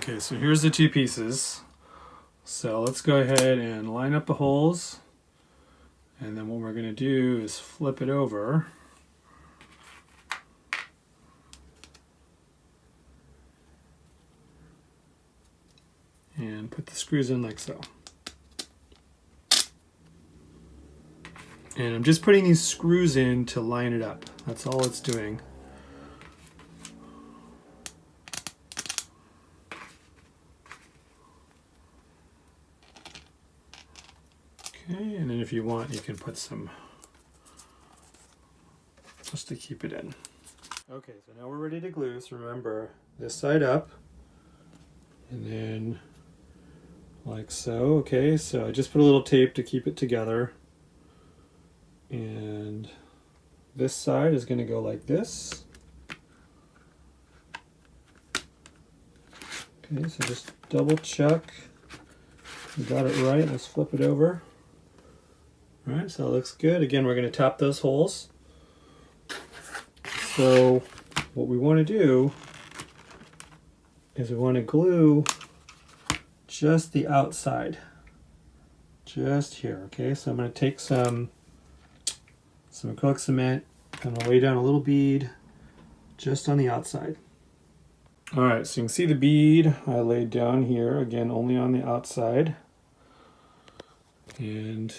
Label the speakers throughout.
Speaker 1: Okay, so here's the two pieces. So let's go ahead and line up the holes. And then what we're going to do is flip it over. And put the screws in like so. And I'm just putting these screws in to line it up. That's all it's doing. Okay, and then if you want, you can put some just to keep it in. Okay, so now we're ready to glue. So remember, this side up, and then like so. Okay, so I just put a little tape to keep it together. And this side is going to go like this. Okay, so just double check. You got it right. Let's flip it over. All right, so that looks good. Again, we're going to tap those holes. So what we want to do is we want to glue just the outside. Just here, okay? So I'm going to take some acrylic cement, and I'll lay down a little bead just on the outside. All right, so you can see the bead I laid down here, again, only on the outside. And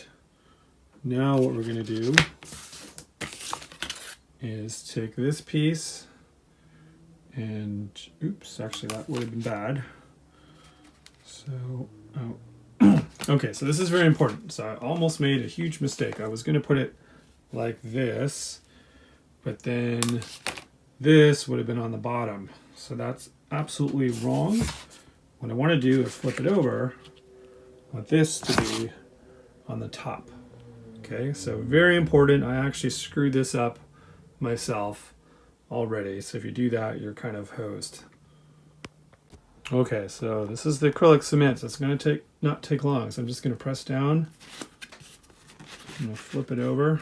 Speaker 1: now what we're going to do is take this piece and, oops, actually that would have been bad. So, okay, so this is very important. So I almost made a huge mistake. I was going to put it like this, but then this would have been on the bottom. So that's absolutely wrong. What I want to do is flip it over. I want this to be on the top. Okay, so very important. I actually screwed this up myself already. So if you do that, you're kind of hosed. Okay, so this is the acrylic cement. So it's going to not take long. So I'm just going to press down. I'm going to flip it over.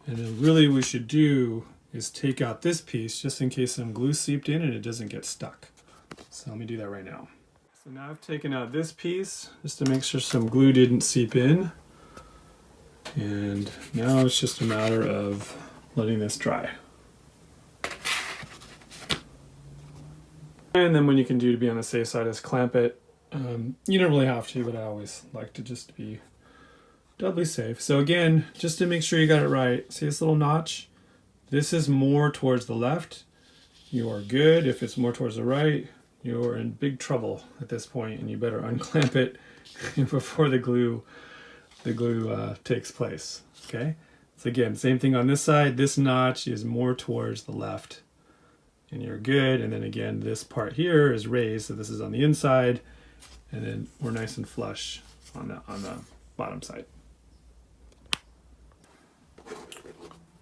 Speaker 1: And then really what we should do is take out this piece just in case some glue seeped in and it doesn't get stuck. So let me do that right now. So now I've taken out this piece just to make sure some glue didn't seep in. And now it's just a matter of letting this dry. And then what you can do to be on the safe side is clamp it. You don't really have to, but I always like to just be doubly safe. So again, just to make sure you got it right, see this little notch? This is more towards the left. You are good. If it's more towards the right, you're in big trouble at this point, and you better unclamp it before the glue takes place. Okay? So again, same thing on this side. This notch is more towards the left, and you're good. And then again, this part here is raised, so this is on the inside, and then we're nice and flush on the bottom side.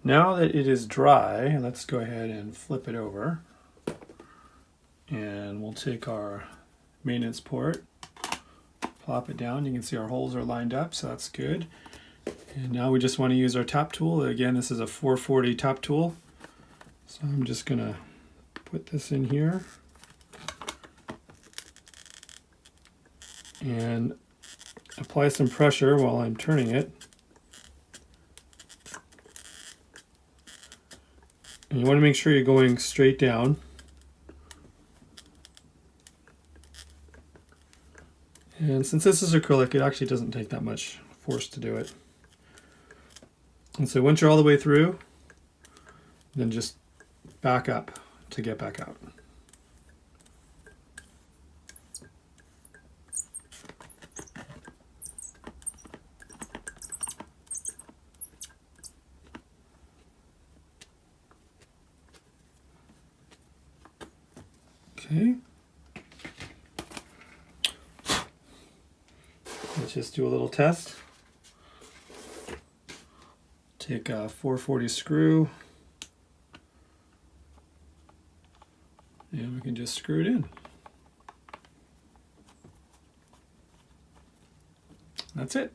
Speaker 1: Now that it is dry, let's go ahead and flip it over. And we'll take our maintenance port, plop it down. You can see our holes are lined up, so that's good. And now we just want to use our tap tool. Again, this is a 440 tap tool. So I'm just going to put this in here. And apply some pressure while I'm turning it. And you want to make sure you're going straight down. And since this is acrylic, it actually doesn't take that much force to do it. And so once you're all the way through, then just back up to get back out. Okay. Let's just do a little test. Take a 440 screw, and we can just screw it in. That's it.